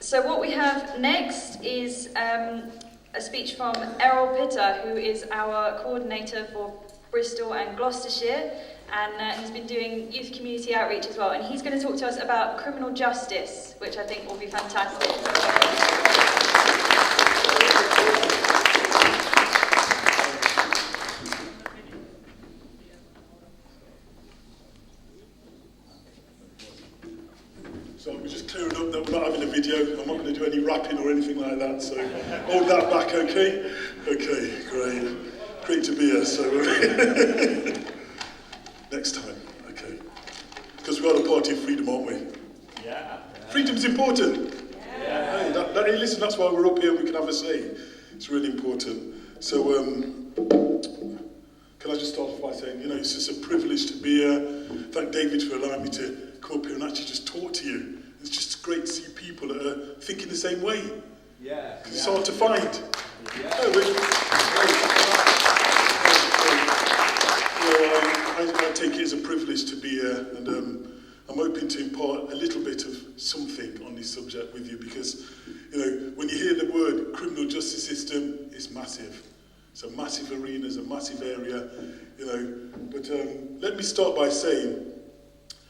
So what we have next is a speech from Errol, who is our coordinator for Bristol and Gloucestershire, and he's been doing youth community outreach as well, and he's going to talk to us about criminal justice, which I think will be fantastic. So we're just clearing up that we're not having a video. I'm not going to do any rapping or anything like that, so hold that back, okay? Okay, great. Great to be here, so next time, okay. Because we're on a party of freedom, aren't we? Yeah. Freedom's important. Yeah. Hey, listen, that's why we're up here and we can have a say. It's really important. So, can I just start off by saying, it's just a privilege to be here. Thank David for allowing me to come up here and actually just talk to you. It's just great to see people that are thinking the same way. Yeah. Because it's hard to find. Yeah. I take it as a privilege to be here, and I'm hoping to impart a little bit of something on this subject with you, because when you hear the word criminal justice system, it's massive. It's a massive arena, it's a massive area, But let me start by saying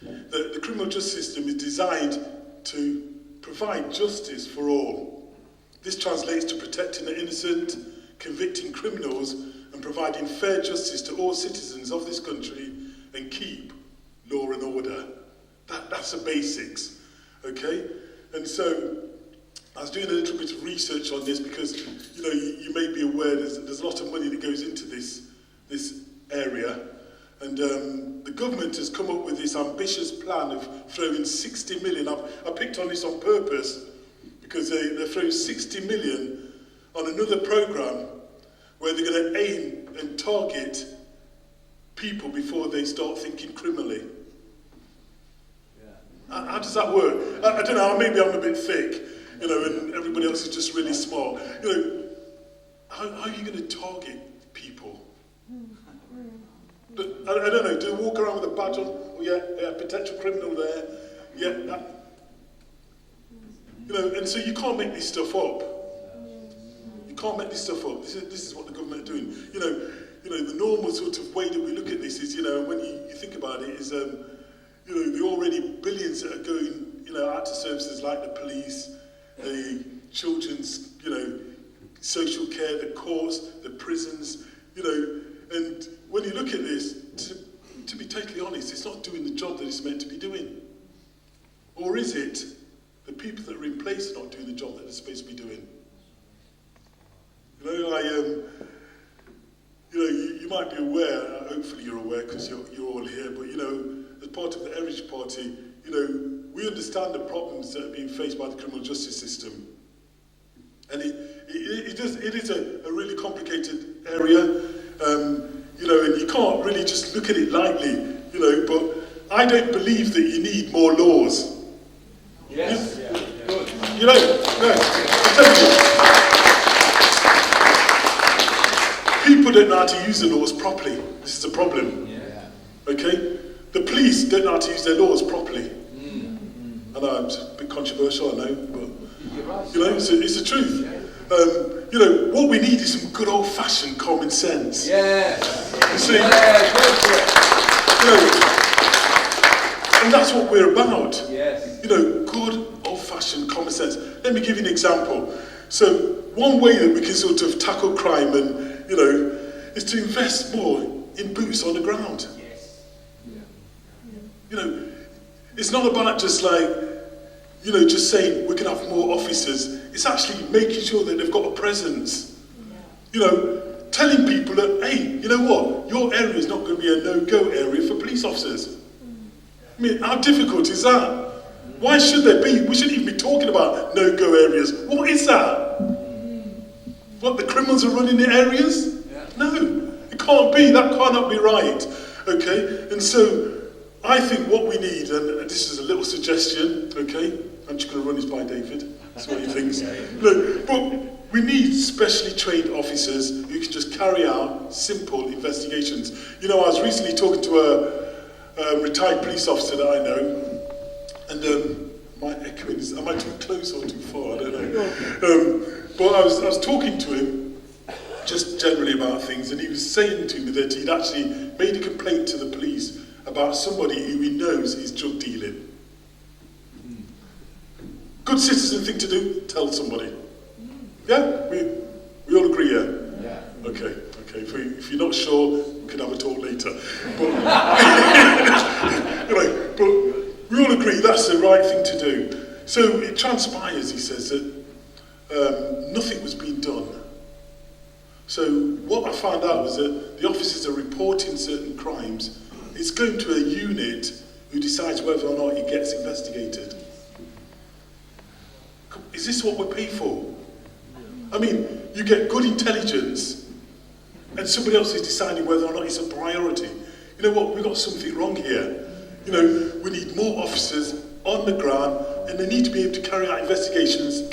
that the criminal justice system is designed to provide justice for all. This translates to protecting the innocent, convicting criminals, and providing fair justice to all citizens of this country, and keep law and order. That's the basics, okay? And so I was doing a little bit of research on this because, you may be aware there's a lot of money that goes into this area. And the government has come up with this ambitious plan of throwing 60 million. I picked on this on purpose because they're throwing 60 million on another programme where they're going to aim and target people before they start thinking criminally. Yeah. How does that work? I don't know, maybe I'm a bit thick, and everybody else is just really smart. How are you going to target people? But, I don't know, do they walk around with a badge on? Oh yeah, potential criminal there. Yeah, and so you can't make this stuff up. You can't make this stuff up. This is what the government are doing. The normal sort of way that we look at this is, when you think about it, is, the already billions that are going, out to services like the police, the children's, social care, the courts, the prisons, and when you look at this, to be totally honest, it's not doing the job that it's meant to be doing. Or is it the people that are in place are not doing the job that they're supposed to be doing? You might be aware, hopefully you're aware because you're all here, but as part of the Heritage Party, we understand the problems that are being faced by the criminal justice system. And it is a really complicated area, and you can't really just look at it lightly, but I don't believe that you need more laws. Yes. Yeah. Good. I'm telling you. People don't know how to use the laws properly. This is the problem. Yeah. Okay? The police don't know how to use their laws properly. I know it's a bit controversial, I know, but it's the truth. What we need is some good old-fashioned common sense. Yes. You see? And that's what we're about. Yes. Good old-fashioned common sense. Let me give you an example. So one way that we can sort of tackle crime and is to invest more in boots on the ground. Yes. It's not about just just saying we can have more officers. It's actually making sure that they've got a presence. Telling people that, hey, you know what? Your area is not going to be a no-go area for police officers. I mean, how difficult is that? Why should there be? We shouldn't even be talking about no-go areas. What is that? What, the criminals are running the areas? Yeah. No, it can't be. That cannot be right. Okay? And so, I think what we need, and this is a little suggestion, okay? I'm just going to run this by David, see what he thinks. No, but we need specially trained officers who can just carry out simple investigations. I was recently talking to a retired police officer that I know, and Am I echoing? Am I too close or too far? I don't know. But I was talking to him just generally about things, and he was saying to me that he'd actually made a complaint to the police about somebody who he knows is drug dealing. Good citizen thing to do, tell somebody. Yeah? We all agree, yeah? Yeah. Okay. If you're not sure, we can have a talk later. But, anyway, but we all agree that's the right thing to do. So it transpires, he says, that nothing was being done. So what I found out was that the officers are reporting certain crimes. It's going to a unit who decides whether or not it gets investigated. Is this what we pay for? I mean, you get good intelligence and somebody else is deciding whether or not it's a priority. You know what, we've got something wrong here. You know, we need more officers on the ground and they need to be able to carry out investigations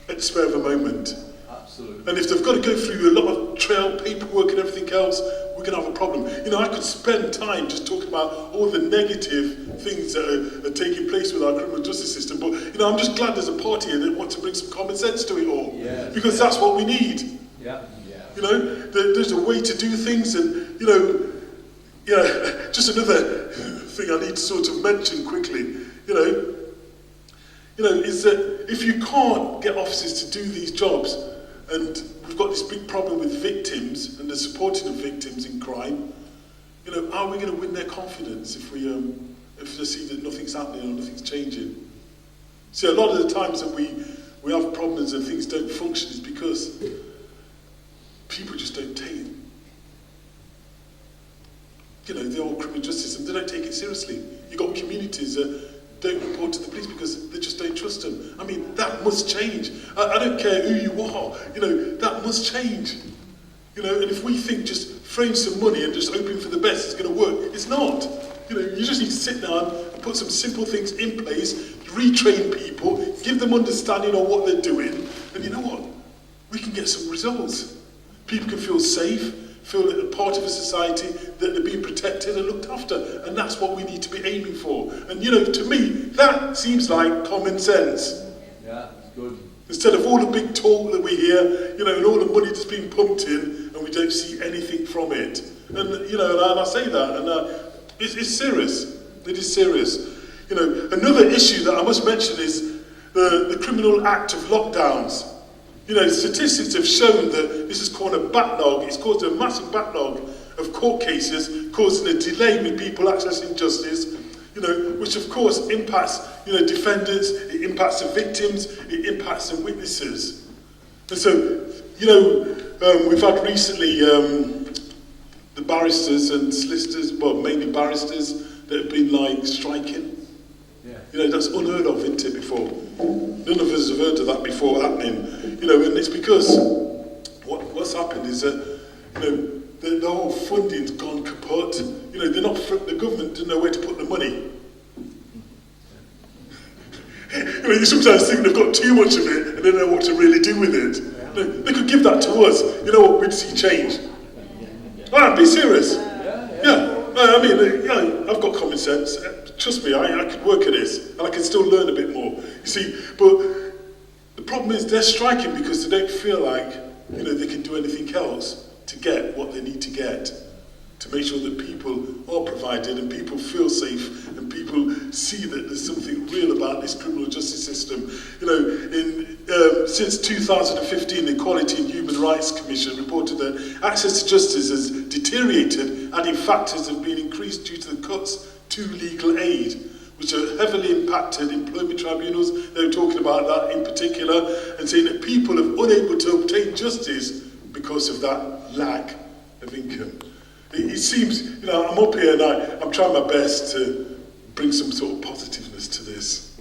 at the spur of a moment. Absolutely. And if they've got to go through a lot of trail paperwork and everything else, we're going to have a problem. You know, I could spend time just talking about all the negative things that are taking place with our criminal justice system, but, you know, I'm just glad there's a party here that wants to bring some common sense to it all. Yes. Because that's what we need. Yeah. You know, there's a way to do things, and, you know, yeah, just another thing I need to sort of mention quickly, you know, is that if you can't get officers to do these jobs, and we've got this big problem with victims and the supporting of victims in crime, you know, how are we going to win their confidence if we see that nothing's happening or nothing's changing? See, a lot of the times that we have problems and things don't function is because people just don't take it. You know, the old criminal justice system, they don't take it seriously. You've got communities that don't report to the police because they just don't trust them. I mean, that must change. I don't care who you are, you know, that must change. You know, and if we think just throwing some money and just hoping for the best is going to work, it's not. You know, you just need to sit down and put some simple things in place, retrain people, give them understanding on what they're doing, and you know what? We can get some results. People can feel safe, feel that they're part of a society, that they're being protected and looked after. And that's what we need to be aiming for. And, you know, to me, that seems like common sense. Yeah, it's good. Instead of all the big talk that we hear, you know, and all the money that's being pumped in, and we don't see anything from it. And, you know, and I say that, and it's serious. It is serious. You know, another issue that I must mention is the criminal act of lockdowns. You know, statistics have shown that this has caused a backlog. It's caused a massive backlog of court cases, causing a delay with people accessing justice, you know, which of course impacts, you know, defendants, it impacts the victims, it impacts the witnesses. And so, you know, we've had recently the barristers and solicitors, well, mainly barristers, that have been like striking. Yeah. You know, that's unheard of, isn't it, before? None of us have heard of that before happening. You know, and it's because what's happened is that, you know, the whole funding's gone kaput. You know, the government didn't know where to put the money. You know, you sometimes think they've got too much of it and they don't know what to really do with it. You know, they could give that to us. You know what, we'd see change. Ah, be serious. Yeah. No, I mean, yeah, I've got common sense. Trust me, I could work at this, and I can still learn a bit more. You see, but the problem is they're striking because they don't feel like, you know, they can do anything else to get what they need to get, to make sure that people are provided and people feel safe and people see that there's something real about this criminal justice system. You know, since 2015, the Equality and Human Rights Commission reported that access to justice has deteriorated, adding factors have been increased due to the cuts to legal aid, which have heavily impacted employment tribunals. They were talking about that in particular, and saying that people are unable to obtain justice because of that lack of income. It seems, you know, I'm up here and I'm trying my best to bring some sort of positiveness to this.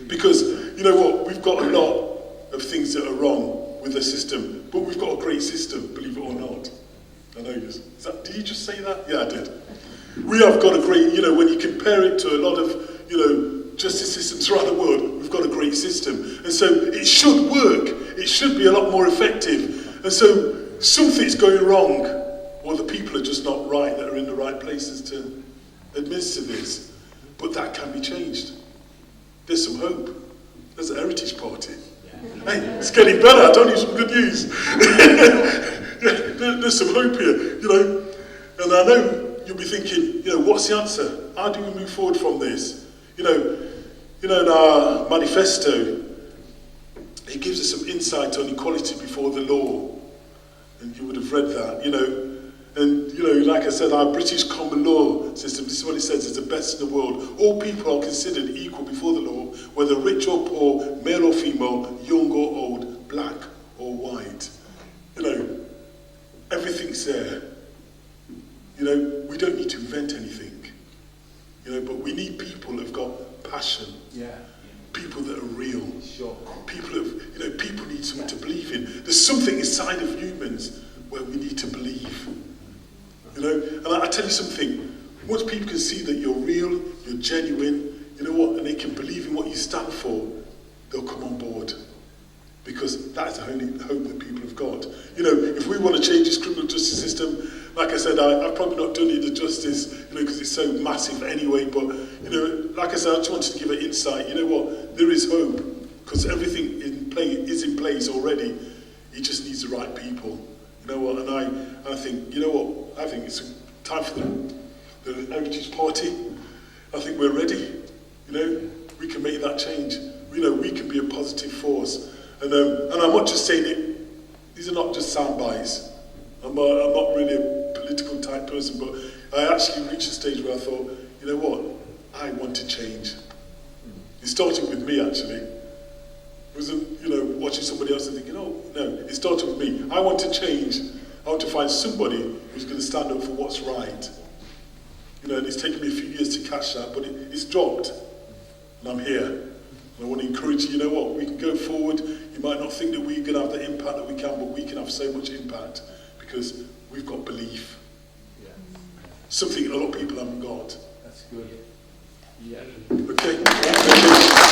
Because, you know what, we've got a lot of things that are wrong with the system, but we've got a great system, believe it or not. I know you. Did you just say that? Yeah, I did. We have got a great, you know, when you compare it to a lot of, you know, justice systems around the world, we've got a great system. And so it should work. It should be a lot more effective. And so something's going wrong, or the people are just not right that are in the right places to administer this. But that can be changed. there's some hope. There's a heritage party. Hey, it's getting better. I told you some good news. There's some hope here, you know. And I know you'll be thinking, you know, what's the answer? How do we move forward from this? You know, in our manifesto, it gives us some insight on equality before the law. And you would have read that, you know. And, you know, like I said, our British common law system, this is what it says, is the best in the world. All people are considered equal before the law, whether rich or poor, male or female, young or old, black or white. You know, everything's there. You know, we don't need to invent anything. You know, but we need people who've got passion. Yeah. People that are real. Sure. People who, you know, people need something to believe in. There's something inside of humans where we need to believe. You know, and I tell you something, once people can see that you're real, you're genuine, you know what, and they can believe in what you stand for, they'll come on board. Because that's the only hope that people have got. You know, if we want to change this criminal justice system, like I said, I've probably not done it the justice, you know, because it's so massive anyway, but, you know, like I said, I just wanted to give an insight. You know what, there is hope, because everything is in place already. It just needs the right people. You know what, and I think, you know what, I think it's time for the Heritage Party. I think we're ready. You know, we can make that change. You know, we can be a positive force. And I'm not just saying it, these are not just sound bites. I'm not really a political type person, but I actually reached a stage where I thought, you know what, I want to change. It started with me, actually. It wasn't, you know, watching somebody else and thinking, oh, no, it started with me. I want to change. I want to find somebody who's going to stand up for what's right. You know, and it's taken me a few years to catch that, but it's dropped. And I'm here. And I want to encourage you, you know what, we can go forward. You might not think that we're going to have the impact that we can, but we can have so much impact because we've got belief. Yeah. Something a lot of people haven't got. That's good. Yeah. Okay. Thank you.